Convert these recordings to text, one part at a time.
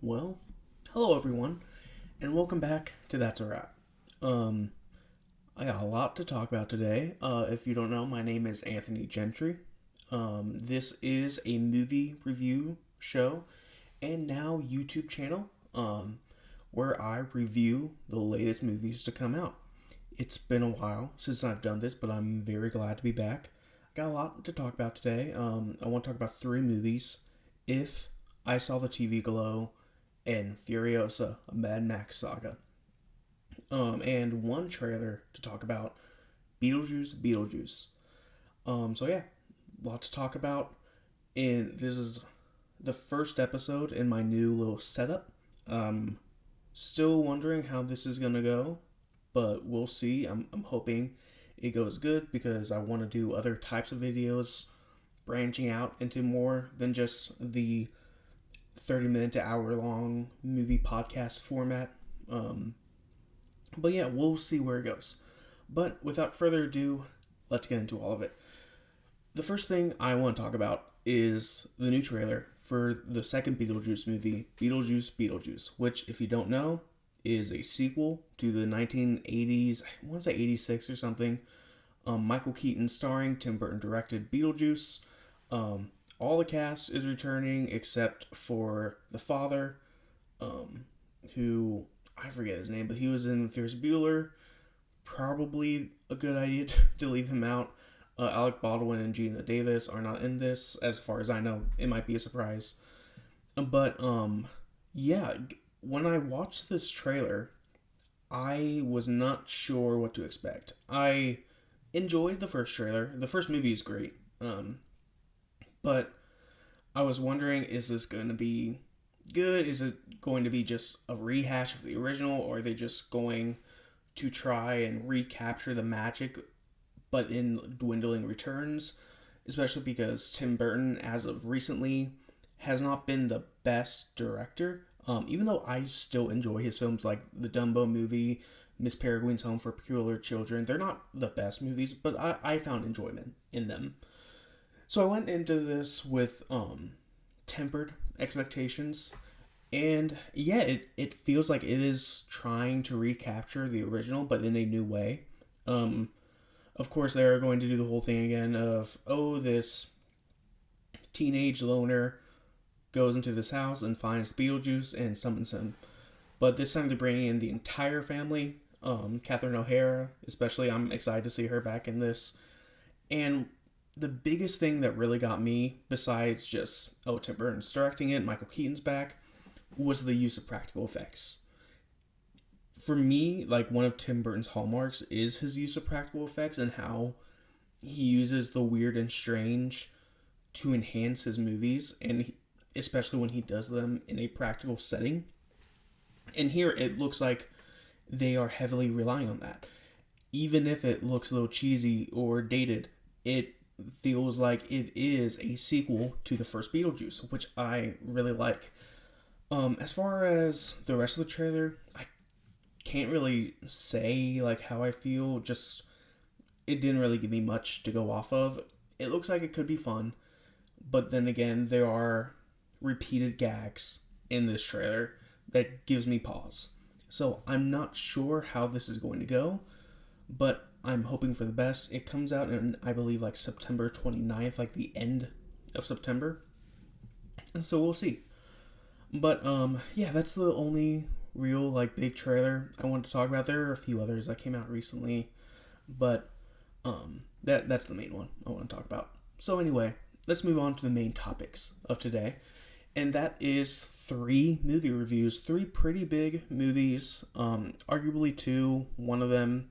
Well, hello everyone, and welcome back to That's a Wrap. Um, I got a lot to talk about today. If you don't know, my name is Anthony Gentry. This is a movie review show and now YouTube channel where I review the latest movies to come out. It's been a while since I've done this, but I'm very glad to be back. I got a lot to talk about today. I want to talk about three movies. If I Saw the TV Glow, and Furiosa, a Mad Max saga. And one trailer to talk about, Beetlejuice. So yeah, a lot to talk about. And this is the first episode in my new little setup. Still wondering how this is gonna go, but we'll see. I'm hoping it goes good because I want to do other types of videos, branching out into more than just the 30-minute to hour long movie podcast format. But yeah, we'll see where it goes. But without further ado, let's get into all of it. The first thing I want to talk about is the new trailer for the second Beetlejuice movie, Beetlejuice, which, if you don't know, is a sequel to the 1980s, I want to say 86 or something, Michael Keaton starring, Tim Burton directed Beetlejuice. All the cast is returning except for the father, who, I forget his name, but he was in Ferris Bueller. Probably a good idea to leave him out. Alec Baldwin and Gina Davis are not in this, as far as I know. It might be a surprise. But, yeah, when I watched this trailer, I was not sure what to expect. I enjoyed the first trailer. The first movie is great. But I was wondering, is this going to be good? Is it going to be just a rehash of the original, or are they just going to try and recapture the magic but in dwindling returns? Especially because Tim Burton, as of recently, has not been the best director. Even though I still enjoy his films like the Dumbo movie, Miss Peregrine's Home for Peculiar Children. They're not the best movies, but I found enjoyment in them. So I went into this with tempered expectations, and yeah, it feels like it is trying to recapture the original, but in a new way. Of course, they're going to do the whole thing again of, oh, this teenage loner goes into this house and finds Beetlejuice and summons him. But this time they're bringing in the entire family. Catherine O'Hara, especially, I'm excited to see her back in this. And the biggest thing that really got me, besides just, oh, Tim Burton's directing it, Michael Keaton's back, was the use of practical effects. For me, like, one of Tim Burton's hallmarks is his use of practical effects and how he uses the weird and strange to enhance his movies, and especially when he does them in a practical setting. And here it looks like they are heavily relying on that. Even if it looks a little cheesy or dated, it feels like it is a sequel to the first Beetlejuice, which I really like. As far as the rest of the trailer, I can't really say like how I feel. Just, it didn't really give me much to go off of. It looks like it could be fun, but then again, there are repeated gags in this trailer that gives me pause. So I'm not sure how this is going to go, but I'm hoping for the best. It comes out in, I believe, like September 29th, like the end of September. And so we'll see. But, yeah, that's the only real, like, big trailer I wanted to talk about. There are a few others that came out recently, but, that's the main one I want to talk about. So anyway, let's move on to the main topics of today. And that is three movie reviews, three pretty big movies. Arguably two. One of them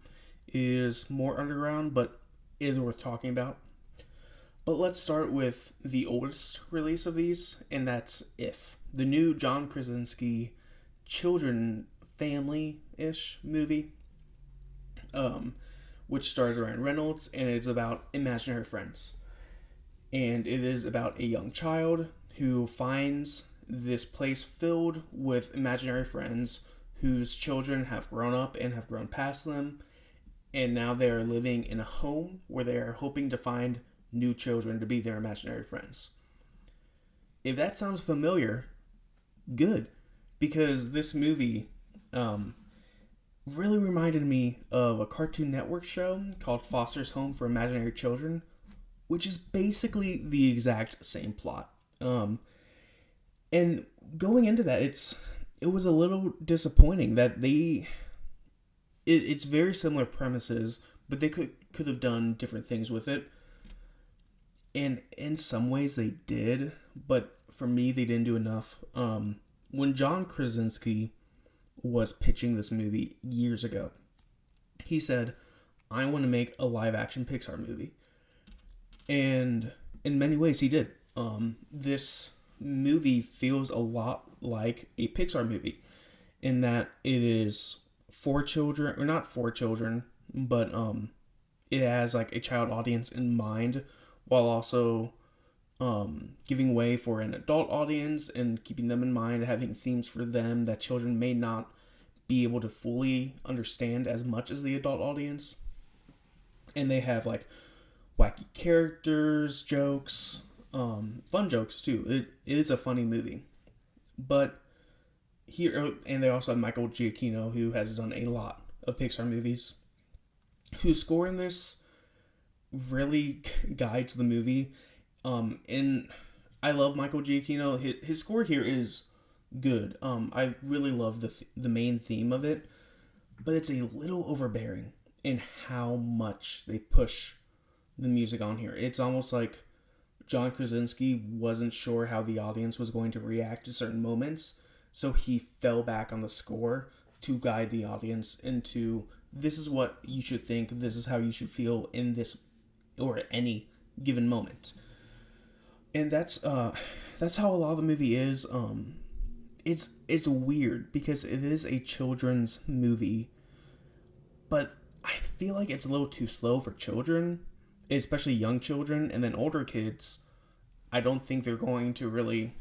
is more underground, but is worth talking about. But let's start with the oldest release of these, and that's If, the new John Krasinski children family-ish movie, which stars Ryan Reynolds, and it's about imaginary friends. And it is about a young child who finds this place filled with imaginary friends whose children have grown up and have grown past them, and now they are living in a home where they are hoping to find new children to be their imaginary friends. If that sounds familiar, good. because this movie um, really reminded me of a Cartoon Network show called Foster's Home for Imaginary Children, which is basically the exact same plot. And going into that, it was a little disappointing that it's very similar premises, but they could have done different things with it. And in some ways they did, but for me they didn't do enough. When John Krasinski was pitching this movie years ago, he said, "I want to make a live action Pixar movie," and in many ways he did. This movie feels a lot like a Pixar movie in that it is for children, or not for children, but it has like a child audience in mind, while also giving way for an adult audience and keeping them in mind, having themes for them that children may not be able to fully understand as much as the adult audience. And they have like wacky characters, jokes, fun jokes too. It is a funny movie. But here, and they also have Michael Giacchino, who has done a lot of Pixar movies, whose score in this really guides the movie. And I love Michael Giacchino. His score here is good. I really love the main theme of it, but it's a little overbearing in how much they push the music on here. It's almost like John Krasinski wasn't sure how the audience was going to react to certain moments, so he fell back on the score to guide the audience into, this is what you should think, this is how you should feel in this or any given moment. And that's how a lot of the movie is. It's weird because it is a children's movie, but I feel like it's a little too slow for children, especially young children, and then older kids. I don't think they're going to really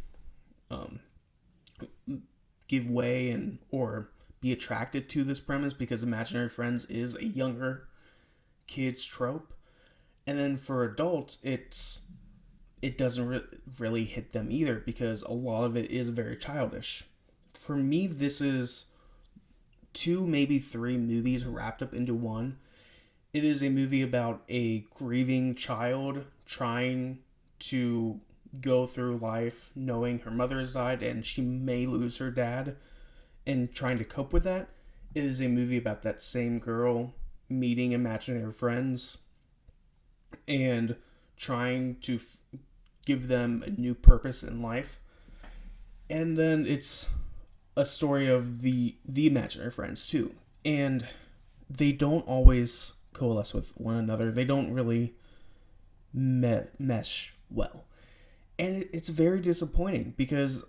give way or be attracted to this premise, because Imaginary Friends is a younger kids trope. And then for adults, it doesn't really hit them either, because a lot of it is very childish. For me, this is 2, maybe 3 movies wrapped up into one. It is a movie about a grieving child trying to go through life knowing her mother has died and she may lose her dad, and trying to cope with that. It is a movie about that same girl meeting imaginary friends and trying to give them a new purpose in life. And then it's a story of the imaginary friends too. And they don't always coalesce with one another. They don't really mesh well. And it's very disappointing because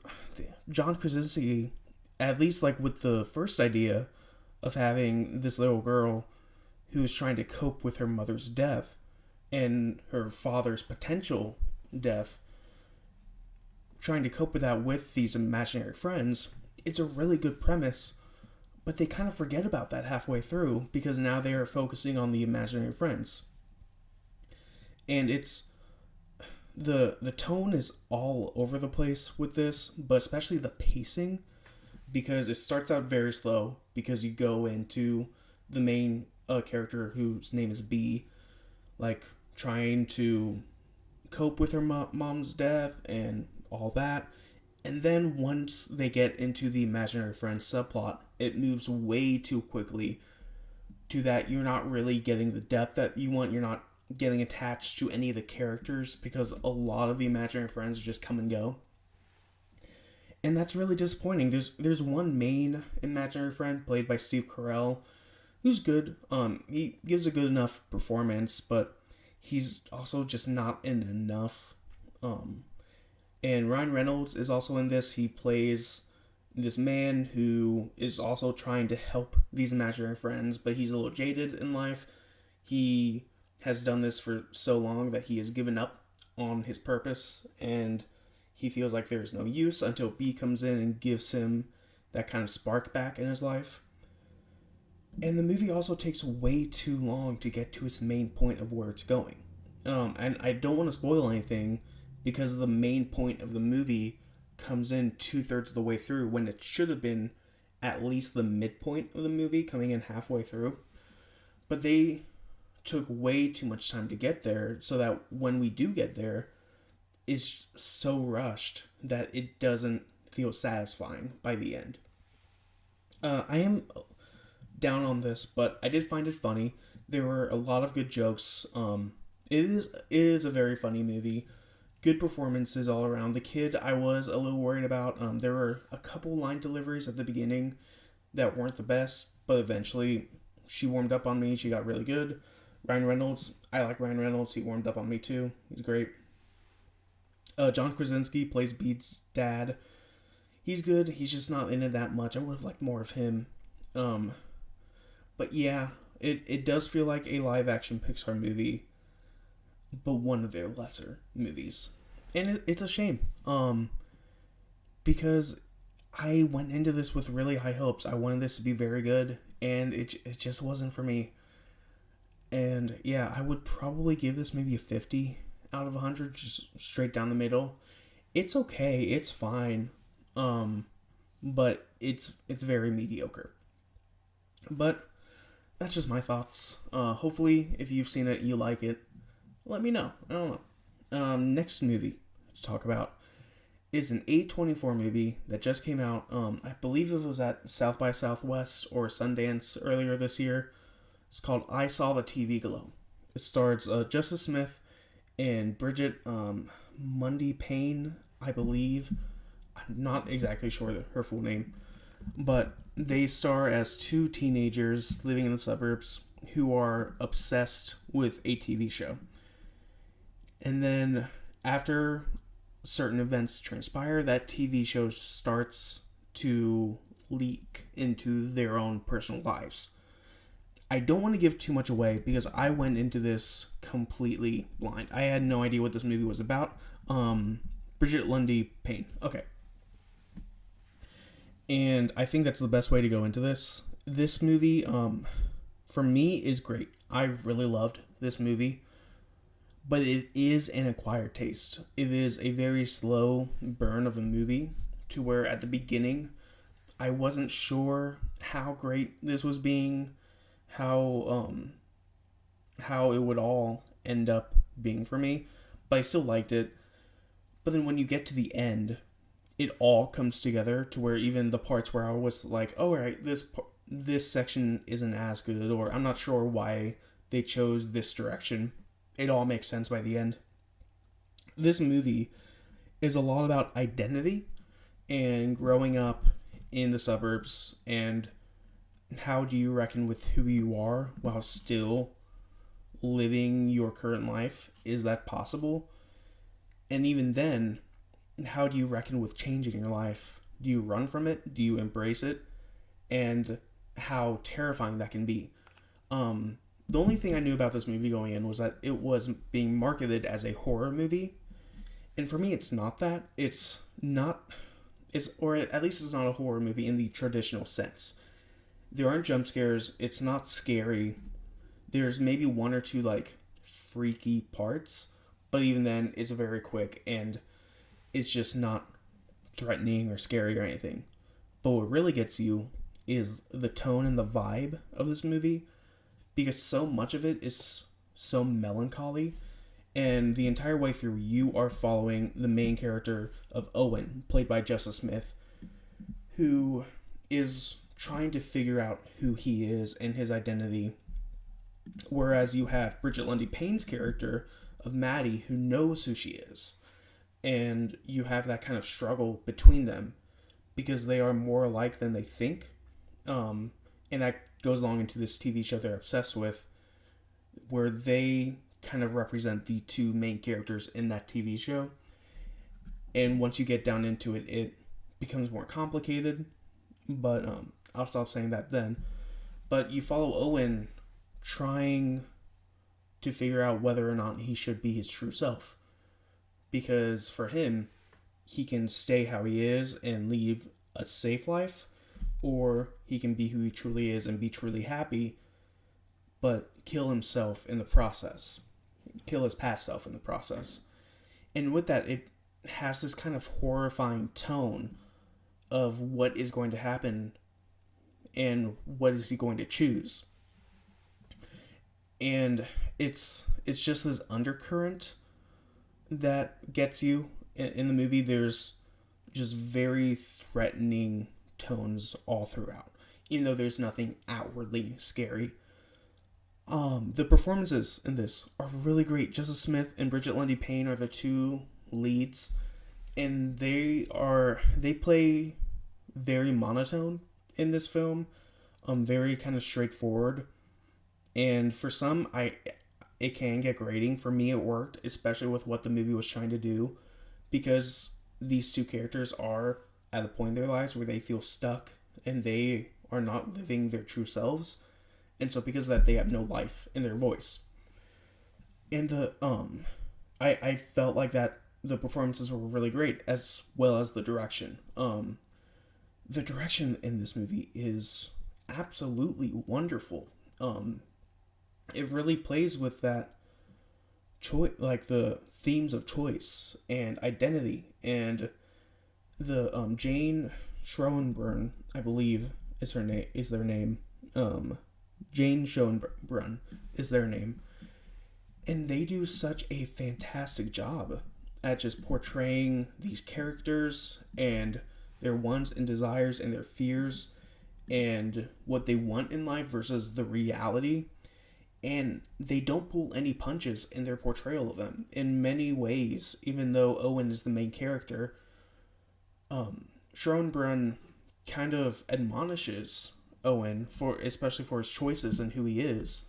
John Krasinski, at least like with the first idea of having this little girl who is trying to cope with her mother's death and her father's potential death, trying to cope with that with these imaginary friends, it's a really good premise, but they kind of forget about that halfway through because now they are focusing on the imaginary friends. And it's the tone is all over the place with this, but especially the pacing, because it starts out very slow because you go into the main character whose name is B, like trying to cope with her mom's death and all that. And then once they get into the imaginary friend subplot, it moves way too quickly to that you're not really getting the depth that you want. You're not getting attached to any of the characters because a lot of the imaginary friends just come and go. And that's really disappointing. There's one main imaginary friend played by Steve Carell who's good. He gives a good enough performance, but he's also just not in enough. And Ryan Reynolds is also in this. He plays this man who is also trying to help these imaginary friends, but he's a little jaded in life. He has done this for so long that he has given up on his purpose, and he feels like there's no use until B comes in and gives him that kind of spark back in his life. And the movie also takes way too long to get to its main point of where it's going. And I don't want to spoil anything because the main point of the movie comes in 2/3 of the way through when it should have been at least the midpoint of the movie, coming in halfway through. But they took way too much time to get there, so that when we do get there, it's so rushed that it doesn't feel satisfying by the end. I am down on this, but I did find it funny. There were a lot of good jokes. It is a very funny movie. Good performances all around. The kid, I was a little worried about. There were a couple line deliveries at the beginning that weren't the best, but eventually she warmed up on me. She got really good. Ryan Reynolds, I like Ryan Reynolds. He warmed up on me too. He's great. John Krasinski plays Bede's dad. He's good. He's just not in it that much. I would have liked more of him. But yeah, it does feel like a live action Pixar movie, but one of their lesser movies. And it's a shame. Because I went into this with really high hopes. I wanted this to be very good, and it just wasn't for me. And yeah, I would probably give this maybe a 50 out of 100, just straight down the middle. It's okay, it's fine, but it's very mediocre. But that's just my thoughts. Hopefully, if you've seen it, you like it. Let me know. I don't know. Next movie to talk about is an A24 movie that just came out. I believe it was at South by Southwest or Sundance earlier this year. It's called I Saw the TV Glow. It stars Justice Smith and Bridget Mundy Payne, I believe. I'm not exactly sure her full name. But they star as two teenagers living in the suburbs who are obsessed with a TV show. And then after certain events transpire, that TV show starts to leak into their own personal lives. I don't want to give too much away because I went into this completely blind. I had no idea what this movie was about. Bridget Lundy Payne. Okay. And I think that's the best way to go into this. This movie, for me, is great. I really loved this movie. But it is an acquired taste. It is a very slow burn of a movie to where at the beginning, I wasn't sure how great this was being, how it would all end up being for me, but I still liked it. But then when you get to the end, it all comes together to where even the parts where I was like, oh, right, this section isn't as good, or I'm not sure why they chose this direction, it all makes sense by the end. This movie is a lot about identity and growing up in the suburbs, and how do you reckon with who you are while still living your current life? Is that possible? And even then, how do you reckon with changing your life? Do you run from it? Do you embrace it? And how terrifying that can be. The only thing I knew about this movie going in was that it was being marketed as a horror movie. And for me, it's not that. Or at least it's not a horror movie in the traditional sense. There aren't jump scares. It's not scary. There's maybe one or two, like, freaky parts. But even then, it's very quick. And it's just not threatening or scary or anything. But what really gets you is the tone and the vibe of this movie. Because so much of it is so melancholy. And the entire way through, you are following the main character of Owen, played by Justice Smith, who is trying to figure out who he is and his identity. Whereas you have Bridget Lundy Payne's character of Maddie, who knows who she is. And you have that kind of struggle between them because they are more alike than they think. And that goes along into this TV show they're obsessed with, where they kind of represent the two main characters in that TV show. And once you get down into it, it becomes more complicated. But I'll stop saying that then. But you follow Owen trying to figure out whether or not he should be his true self. Because for him, he can stay how he is and leave a safe life, or he can be who he truly is and be truly happy, but kill himself in the process. Kill his past self in the process. And with that, has this kind of horrifying tone of what is going to happen and what is he going to choose. And it's just this undercurrent that gets you in the movie. There's just very threatening tones all throughout, even though there's nothing outwardly scary. The performances in this are really great. Justice Smith and Bridget Lundy Payne are the two leads, and they play very monotone in this film, very kind of straightforward. And for some, it can get grating. For me, it worked, especially with what the movie was trying to do, because these two characters are at a point in their lives where they feel stuck and they are not living their true selves. And so because of that, they have no life in their voice. And I felt like that the performances were really great, as well as the direction. The direction in this movie is absolutely wonderful. It really plays with that choice, like the themes of choice and identity, and the Jane Schronenbrun, I believe, is their name. Jane Schonbrun is their name. And they do such a fantastic job at just portraying these characters and their wants and desires and their fears and what they want in life versus the reality. And they don't pull any punches in their portrayal of them. In many ways, even though Owen is the main character, Schronenbrun kind of admonishes Owen, especially for his choices and who he is,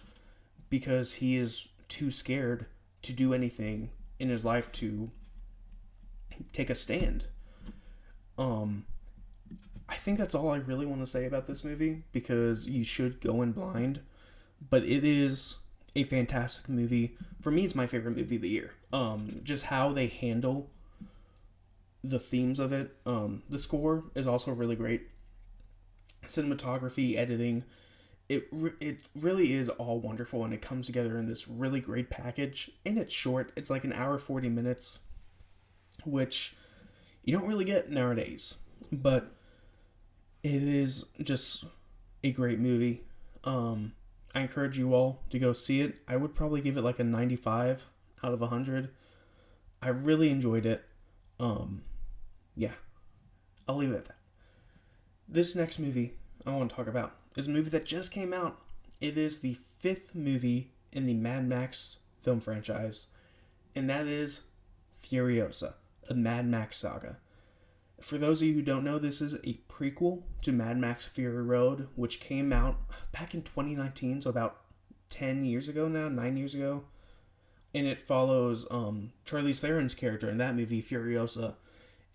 because he is too scared to do anything in his life to take a stand. I think that's all I really want to say about this movie, because you should go in blind, but it is a fantastic movie. For me, it's my favorite movie of the year. Just how they handle the themes of it. The score is also really great. Cinematography, editing, it really is all wonderful, and it comes together in this really great package. And it's short. It's like an hour 40 minutes, which you don't really get nowadays, but it is just a great movie. I encourage you all to go see it. I would probably give it like a 95 out of 100. I really enjoyed it. Yeah, I'll leave it at that. This next movie I want to talk about is a movie that just came out. It is the 5th movie in the Mad Max film franchise, and that is Furiosa, a Mad Max saga. For those of you who don't know, this is a prequel to Mad Max Fury Road, which came out back in 2019, so about 10 years ago now, 9 years ago. And it follows Charlize Theron's character in that movie, Furiosa,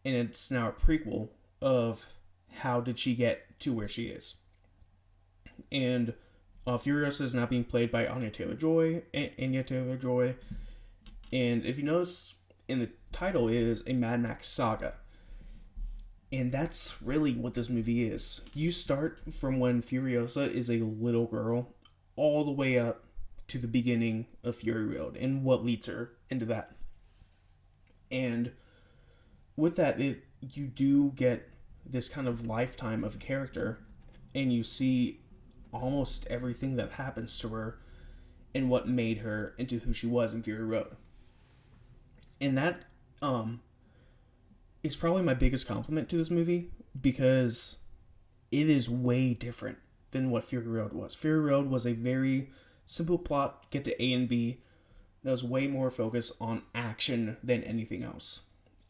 and it's now a prequel of how did she get to where she is. And Furiosa is now being played by Anya Taylor-Joy. And if you notice, in the title is a Mad Max saga. And that's really what this movie is. You start from when Furiosa is a little girl all the way up to the beginning of Fury Road and what leads her into that. And with that, you do get this kind of lifetime of a character, and you see almost everything that happens to her and what made her into who she was in Fury Road. And that is probably my biggest compliment to this movie, because it is way different than what Fury Road was. Fury Road was a very simple plot, get to A and B, that was way more focused on action than anything else.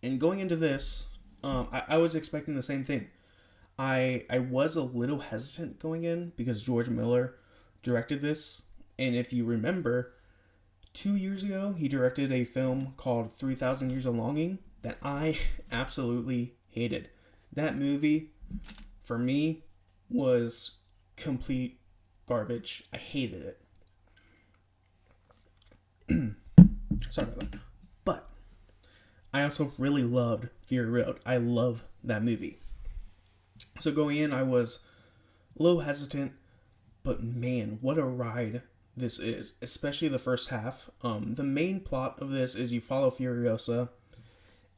And going into this, I was expecting the same thing. I was a little hesitant going in because George Miller directed this. And if you remember, 2 years ago, he directed a film called 3,000 Years of Longing that I absolutely hated. That movie, for me, was complete garbage. I hated it. Sorry about that. But I also really loved Fury Road. I love that movie. So going in, I was a little hesitant, but man, what a ride this is, especially the first half. The main plot of this is you follow Furiosa,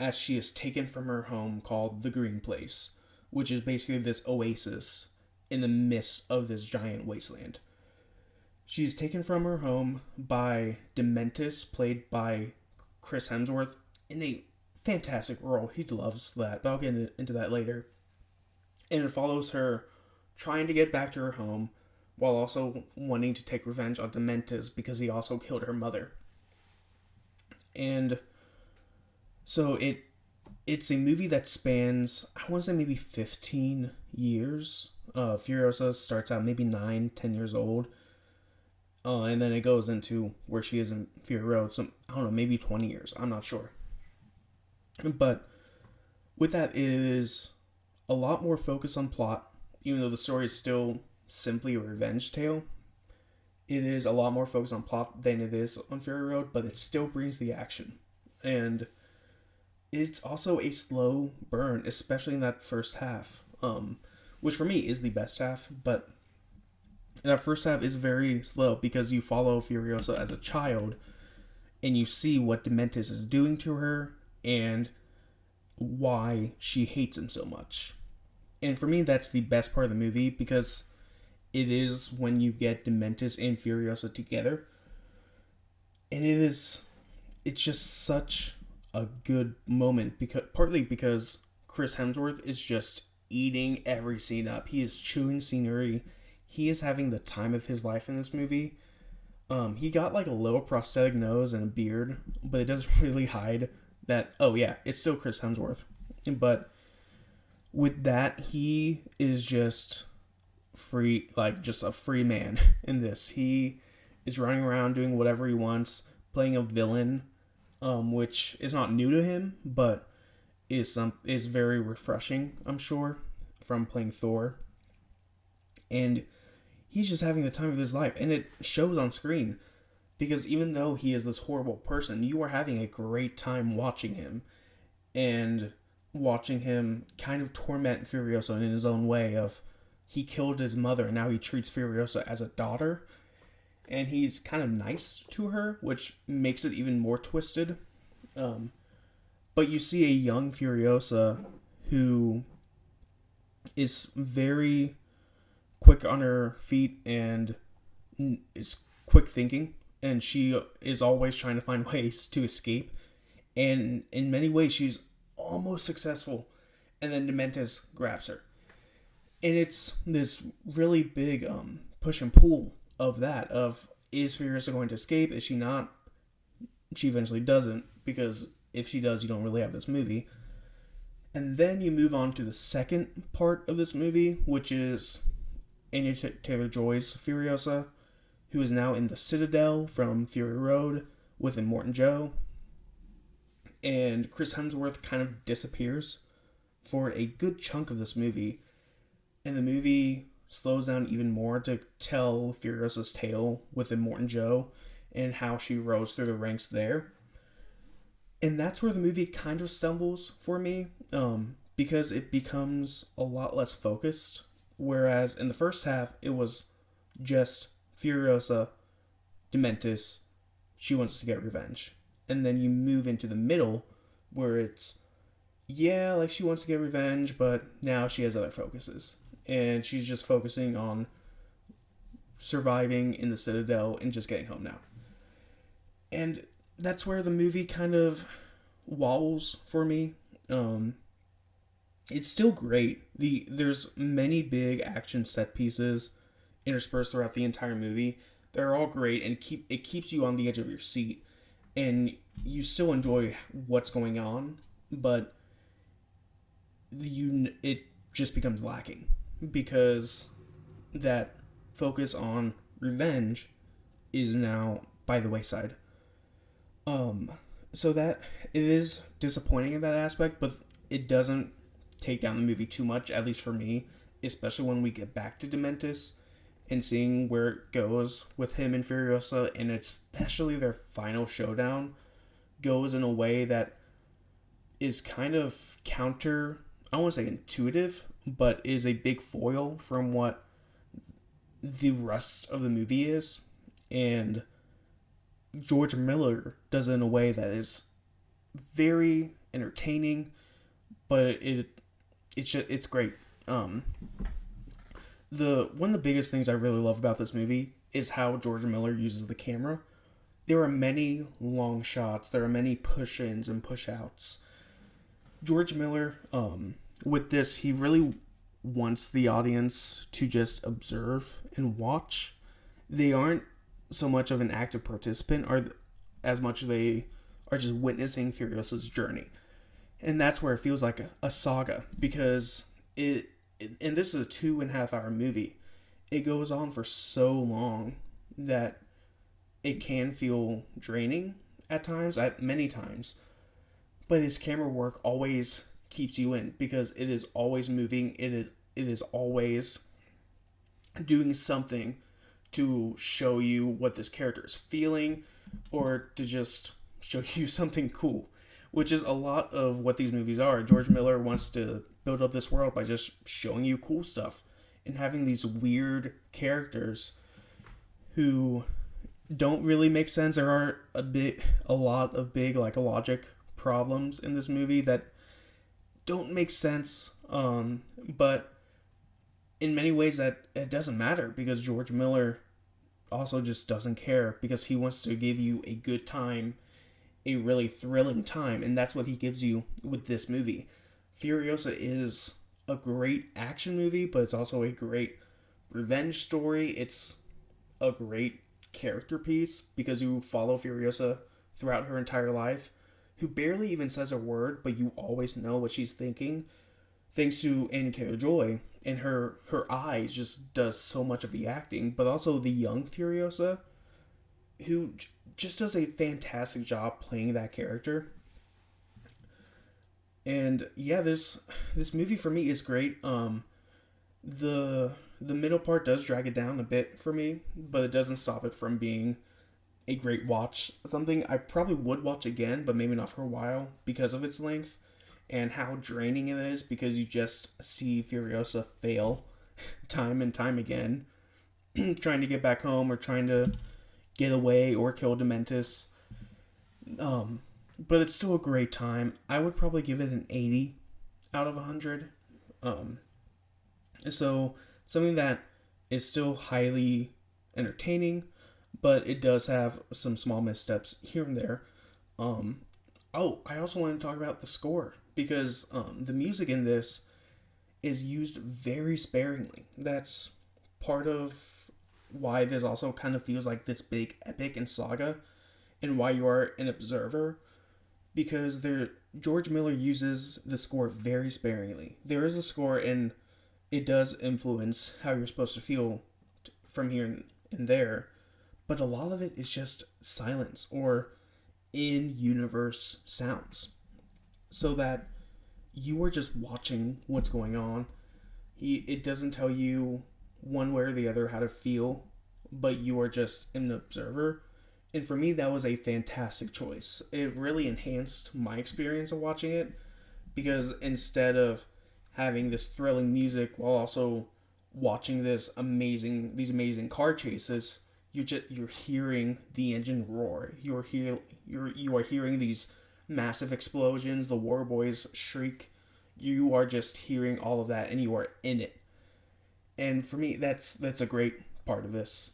as she is taken from her home called the Green Place, which is basically this oasis in the midst of this giant wasteland. She's taken from her home by Dementis, played by Chris Hemsworth, in a fantastic role. He loves that, but I'll get into that later. And it follows her trying to get back to her home while also wanting to take revenge on Dementis because he also killed her mother. And so it's a movie that spans, I want to say maybe 15 years. Furiosa starts out maybe 9, 10 years old. And then it goes into where she is in Fury Road. So, I don't know, maybe 20 years. I'm not sure. But with that, it is a lot more focus on plot. Even though the story is still simply a revenge tale, it is a lot more focused on plot than it is on Fury Road, but it still brings the action. And it's also a slow burn, especially in that first half, which for me is the best half, but that first half is very slow because you follow Furiosa as a child and you see what Dementis is doing to her and why she hates him so much. And for me, that's the best part of the movie because it is when you get Dementis and Furiosa together. And it's just such a good moment, because partly because Chris Hemsworth is just eating every scene up. He is chewing scenery. He is having the time of his life in this movie. He got like a little prosthetic nose and a beard, but it doesn't really hide that, oh yeah, it's still Chris Hemsworth. But with that, he is just free, like just a free man in this. He is running around doing whatever he wants, playing a villain, which is not new to him, but is very refreshing, I'm sure, from playing Thor. And he's just having the time of his life, and it shows on screen, because even though he is this horrible person, you are having a great time watching him, and watching him kind of torment Furiosa in his own way of, he killed his mother and now he treats Furiosa as a daughter, and he's kind of nice to her, which makes it even more twisted. But you see a young Furiosa who is very quick on her feet and is quick thinking, and she is always trying to find ways to escape, and in many ways she's almost successful, and then Dementis grabs her, and it's this really big push and pull of that, of, is Furiosa going to escape, is she not? She eventually doesn't, because if she does, you don't really have this movie. And then you move on to the second part of this movie, which is Anya Taylor-Joy's Furiosa, who is now in the Citadel from Fury Road with Immortan Joe. And Chris Hemsworth kind of disappears for a good chunk of this movie. And the movie slows down even more to tell Furiosa's tale with Immortan Joe and how she rose through the ranks there. And that's where the movie kind of stumbles for me, because it becomes a lot less focused. Whereas in the first half, it was just Furiosa, Dementis, she wants to get revenge. And then you move into the middle, where it's, yeah, like she wants to get revenge, but now she has other focuses. And she's just focusing on surviving in the Citadel and just getting home now. And that's where the movie kind of wobbles for me. It's still great. There's many big action set pieces interspersed throughout the entire movie. They're all great, and it keeps you on the edge of your seat, and you still enjoy what's going on, but it just becomes lacking because that focus on revenge is now by the wayside. So that it is disappointing in that aspect, but it doesn't take down the movie too much, at least for me, especially when we get back to Dementis and seeing where it goes with him and Furiosa, and especially their final showdown goes in a way that is kind of counter, I don't want to say intuitive, but is a big foil from what the rest of the movie is. And George Miller does it in a way that is very entertaining, but it's great. The one of the biggest things I really love about this movie is how George Miller uses the camera. There are many long shots. There are many push-ins and push-outs. George Miller, with this, he really wants the audience to just observe and watch. They aren't so much of an active participant, or as much as they are just witnessing Furiosa's journey. And that's where it feels like a saga, because and this is a 2.5 hour movie. It goes on for so long that it can feel draining at times, at many times. But his camera work always keeps you in, because it is always moving. It is always doing something to show you what this character is feeling, or to just show you something cool, which is a lot of what these movies are. George Miller wants to build up this world by just showing you cool stuff and having these weird characters who don't really make sense. There are a lot of big like logic problems in this movie that don't make sense, but in many ways that it doesn't matter, because George Miller also just doesn't care, because he wants to give you a good time, a really thrilling time, and that's what he gives you with this movie. Furiosa is a great action movie, but it's also a great revenge story. It's a great character piece, because you follow Furiosa throughout her entire life, who barely even says a word, but you always know what she's thinking, thanks to Anya Taylor-Joy, and her eyes just does so much of the acting, but also the young Furiosa, who just does a fantastic job playing that character. And yeah, this movie for me is great. The middle part does drag it down a bit for me, but it doesn't stop it from being a great watch. Something I probably would watch again, but maybe not for a while, because of its length and how draining it is, because you just see Furiosa fail time and time again, trying to get back home or trying to get away or kill Dementis. But it's still a great time. I would probably give it an 80 out of 100. So something that is still highly entertaining, but it does have some small missteps here and there. I also want to talk about the score, because the music in this is used very sparingly. That's part of why this also kind of feels like this big epic and saga, and why you are an observer, because George Miller uses the score very sparingly. There is a score, and it does influence how you're supposed to feel from here and there, but a lot of it is just silence or in-universe sounds, so that you are just watching what's going on. It doesn't tell you one way or the other how to feel, but you are just an observer. And for me, that was a fantastic choice. It really enhanced my experience of watching it, because instead of having this thrilling music while also watching these amazing car chases, you're hearing the engine roar. You are hearing these massive explosions, the war boys shriek. You are just hearing all of that, and you are in it. And for me, that's a great part of this.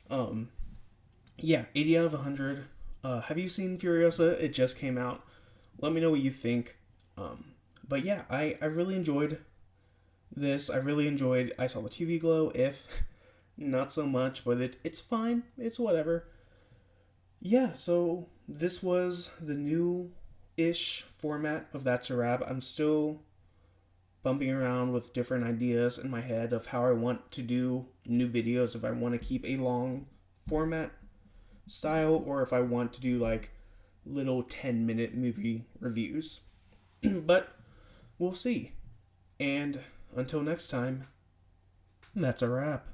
Yeah, 80 out of 100. Have you seen Furiosa? It just came out. Let me know what you think. But yeah, I really enjoyed this. I saw the TV glow, if not so much, but it's fine. It's whatever. Yeah, so this was the new-ish format of That's a Wrap. I'm still bumping around with different ideas in my head of how I want to do new videos, if I want to keep a long format style, or if I want to do like little 10-minute movie reviews. But we'll see. And until next time, that's a wrap.